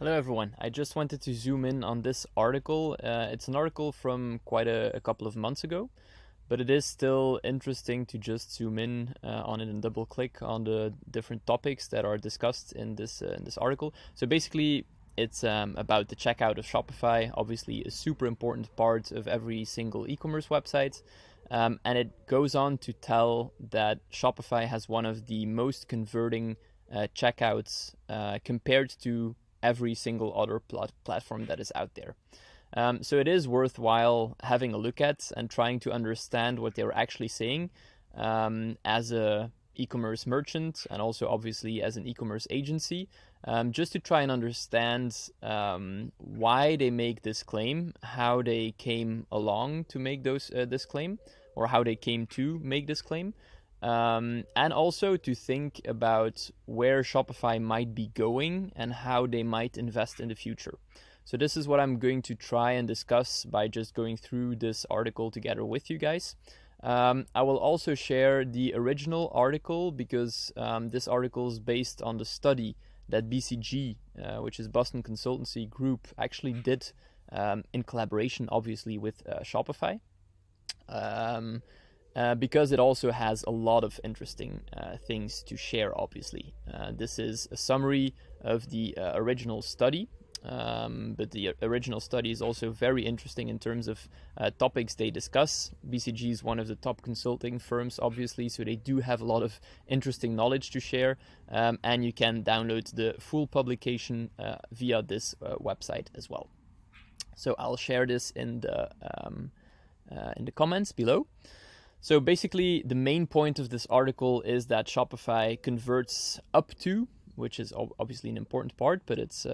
Hello everyone. I just wanted to zoom in on this article. It's an article from quite a couple of months ago, but it is still interesting to just zoom in on it and double click on the different topics that are discussed in this article. So basically, it's about the checkout of Shopify, obviously a super important part of every single e-commerce website. And it goes on to tell that Shopify has one of the most converting checkouts compared to every single other platform that is out there. So it is worthwhile having a look at and trying to understand what they're actually saying as a e-commerce merchant and also obviously as an e-commerce agency, just to try and understand why they make this claim, how they came along to make this claim, or how they came to make this claim. And also to think about where Shopify might be going and how they might invest in the future. So this is what I'm going to try and discuss by just going through this article together with you guys. I will also share the original article because this article is based on the study that BCG, which is Boston Consultancy Group, actually did in collaboration, obviously, with Shopify. Because it also has a lot of interesting things to share, obviously. This is a summary of the original study, but the original study is also very interesting in terms of topics they discuss. BCG is one of the top consulting firms, obviously, so they do have a lot of interesting knowledge to share, and you can download the full publication via this website as well. So I'll share this in the comments below. So basically, the main point of this article is that Shopify converts up to, which is obviously an important part, but it's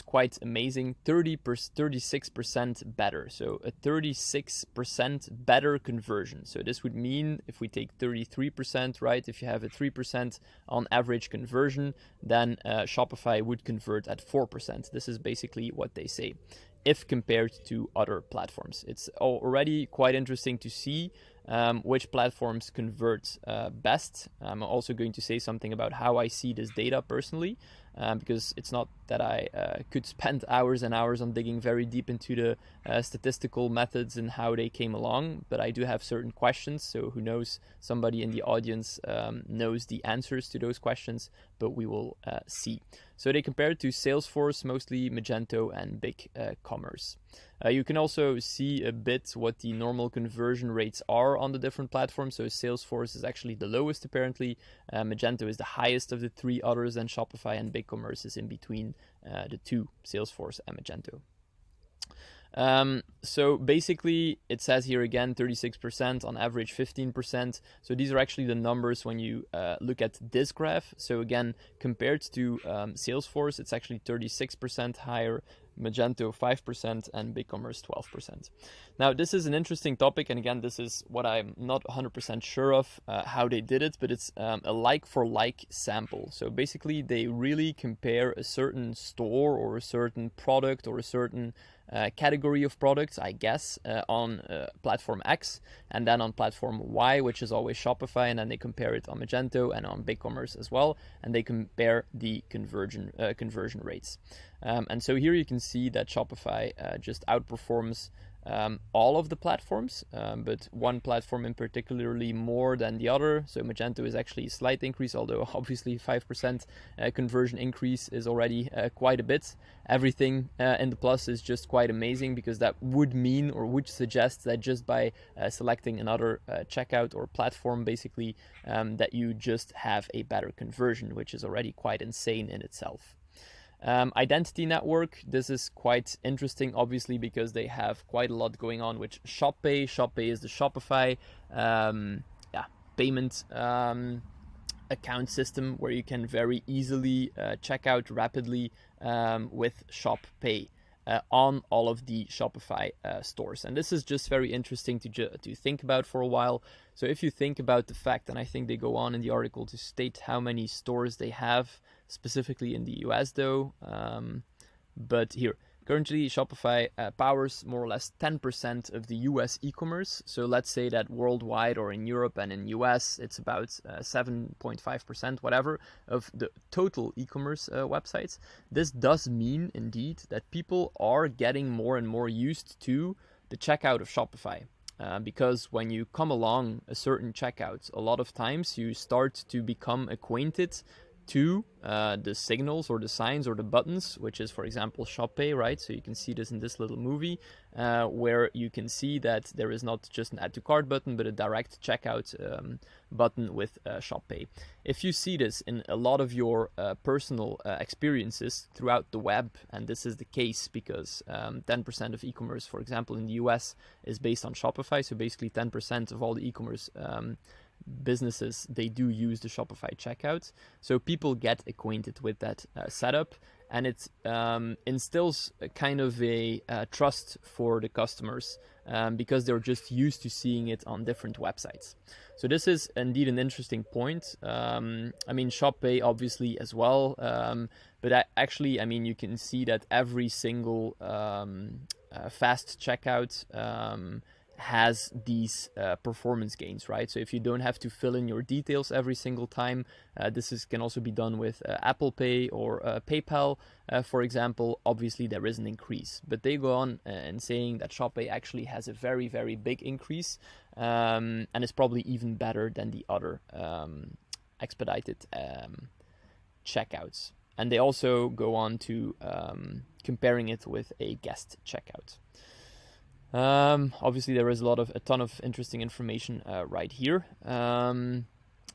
quite amazing, 36% better. So a 36% better conversion. So this would mean if we take 33%, right? If you have a 3% on average conversion, then Shopify would convert at 4%. This is basically what they say, if compared to other platforms. It's already quite interesting to see which platforms convert best. I'm also going to say something about how I see this data personally, because it's not that I could spend hours and hours on digging very deep into the statistical methods and how they came along, but I do have certain questions, so who knows, somebody in the audience knows the answers to those questions, but we will see. So they compare it to Salesforce, mostly Magento and BigCommerce. You can also see a bit what the normal conversion rates are on the different platforms. So Salesforce is actually the lowest apparently. Magento is the highest of the three others, and Shopify and BigCommerce is in between the two, Salesforce and Magento. So basically it says here again 36%, on average 15%. So these are actually the numbers when you look at this graph. So again, compared to Salesforce, it's actually 36% higher, Magento 5%, and BigCommerce 12%. Now this is an interesting topic, and again, this is what I'm not 100% sure of how they did it, but it's a like-for-like sample. So basically they really compare a certain store or a certain product or a certain category of products, I guess, on platform X, and then on platform Y, which is always Shopify, and then they compare it on Magento and on BigCommerce as well, and they compare the conversion rates. And so here you can see that Shopify just outperforms all of the platforms, but one platform in particularly more than the other. So Magento is actually a slight increase, although obviously 5% conversion increase is already quite a bit. Everything in the plus is just quite amazing, because that would mean or would suggest that just by selecting another checkout or platform, basically, that you just have a better conversion, which is already quite insane in itself. Identity network, this is quite interesting, obviously, because they have quite a lot going on with ShopPay. ShopPay is the Shopify payment account system where you can very easily check out rapidly with ShopPay on all of the Shopify stores. And this is just very interesting to think about for a while. So if you think about the fact, and I think they go on in the article to state how many stores they have, specifically in the US though, but here, Currently, Shopify powers more or less 10% of the US e-commerce. So let's say that worldwide or in Europe and in US, it's about 7.5%, whatever, of the total e-commerce websites. This does mean, indeed, that people are getting more and more used to the checkout of Shopify. Because when you come along a certain checkout, a lot of times you start to become acquainted to the signals or the signs or the buttons, which is, for example, Shop Pay, right? So you can see this in this little movie, where you can see that there is not just an add to cart button, but a direct checkout button with Shop Pay. If you see this in a lot of your personal experiences throughout the web, and this is the case because 10% of e-commerce, for example, in the US is based on Shopify, so basically 10% of all the e-commerce businesses, they do use the Shopify checkout. So people get acquainted with that setup, and it instills a kind of a trust for the customers because they're just used to seeing it on different websites. So this is indeed an interesting point. I mean, ShopPay obviously as well, but actually, I mean, you can see that every single fast checkout has these performance gains, right? So if you don't have to fill in your details every single time, this can also be done with Apple Pay or PayPal, for example. Obviously, there is an increase, but they go on and saying that ShopPay actually has a very, very big increase, and is probably even better than the other expedited checkouts. And they also go on to comparing it with a guest checkout. Obviously, there is a ton of interesting information right here.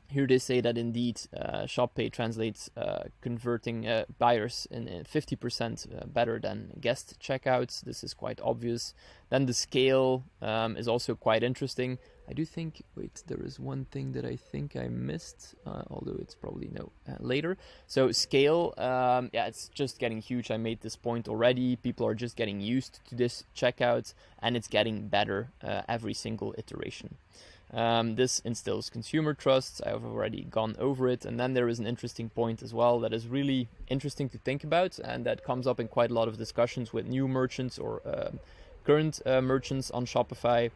Here they say that indeed ShopPay translates converting buyers in 50% better than guest checkouts. This is quite obvious. Then the scale is also quite interesting. I do think, wait, there is one thing that I think I missed, although it's probably later. So scale, yeah, it's just getting huge. I made this point already. People are just getting used to this checkout, and it's getting better every single iteration. This instills consumer trust. I've already gone over it. And then there is an interesting point as well that is really interesting to think about, and that comes up in quite a lot of discussions with new merchants or current merchants on Shopify.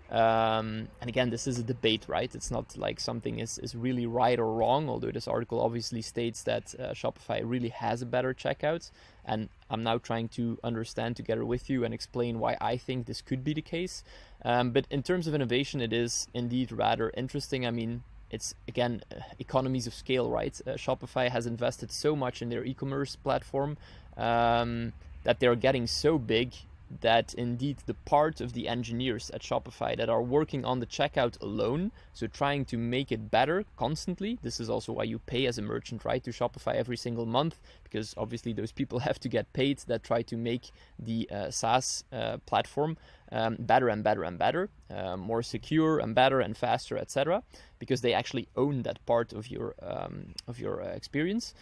And again, this is a debate, right? It's not like something is really right or wrong, although this article obviously states that Shopify really has a better checkout. And I'm now trying to understand together with you and explain why I think this could be the case. But in terms of innovation, it is indeed rather interesting. I mean, it's, again, economies of scale, right? Shopify has invested so much in their e-commerce platform that they're getting so big that indeed the part of the engineers at Shopify that are working on the checkout alone, so trying to make it better constantly. This is also why you pay as a merchant, right, to Shopify every single month, because obviously those people have to get paid that try to make the SaaS platform better and better and better, more secure and better and faster, etc., because they actually own that part of your experience.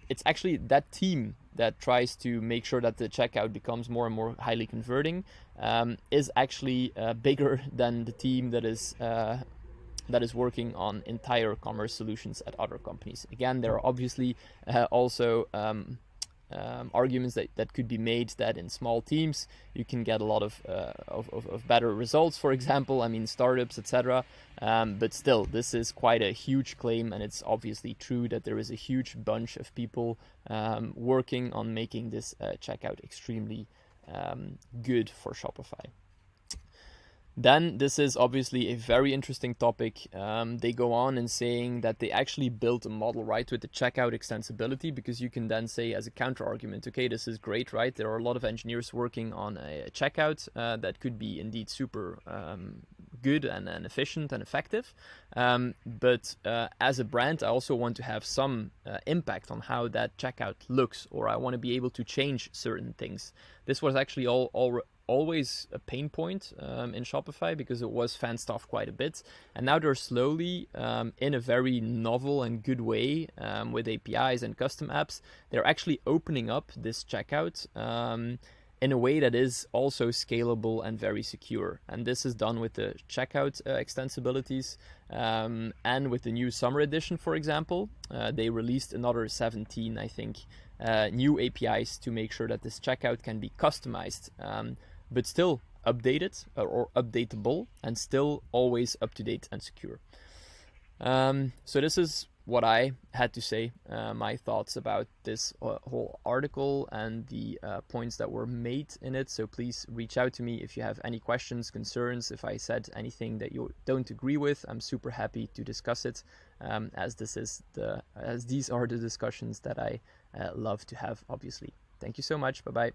It's actually that team that tries to make sure that the checkout becomes more and more highly converting is actually bigger than the team that is working on entire commerce solutions at other companies. Again, there are obviously also arguments that could be made that in small teams you can get a lot of better results, for example, I mean startups, etc. But still, this is quite a huge claim, and it's obviously true that there is a huge bunch of people working on making this checkout extremely good for Shopify. Then this is obviously a very interesting topic. They go on in saying that they actually built a model, right, with the checkout extensibility, because you can then say as a counter argument, okay, this is great, right? There are a lot of engineers working on a checkout that could be indeed super good and efficient and effective. But as a brand, I also want to have some impact on how that checkout looks, or I want to be able to change certain things. This was actually always a pain point in Shopify, because it was fenced off quite a bit, and now they're slowly in a very novel and good way with APIs and custom apps, they're actually opening up this checkout in a way that is also scalable and very secure. And this is done with the checkout extensibilities and with the new summer edition, for example. They released another 17, I think, new APIs to make sure that this checkout can be customized, but still updated or updatable, and still always up to date and secure. So this is what I had to say, my thoughts about this whole article and the points that were made in it. So please reach out to me if you have any questions, concerns, if I said anything that you don't agree with. I'm super happy to discuss it, as these are the discussions that I love to have, obviously. Thank you so much. Bye-bye.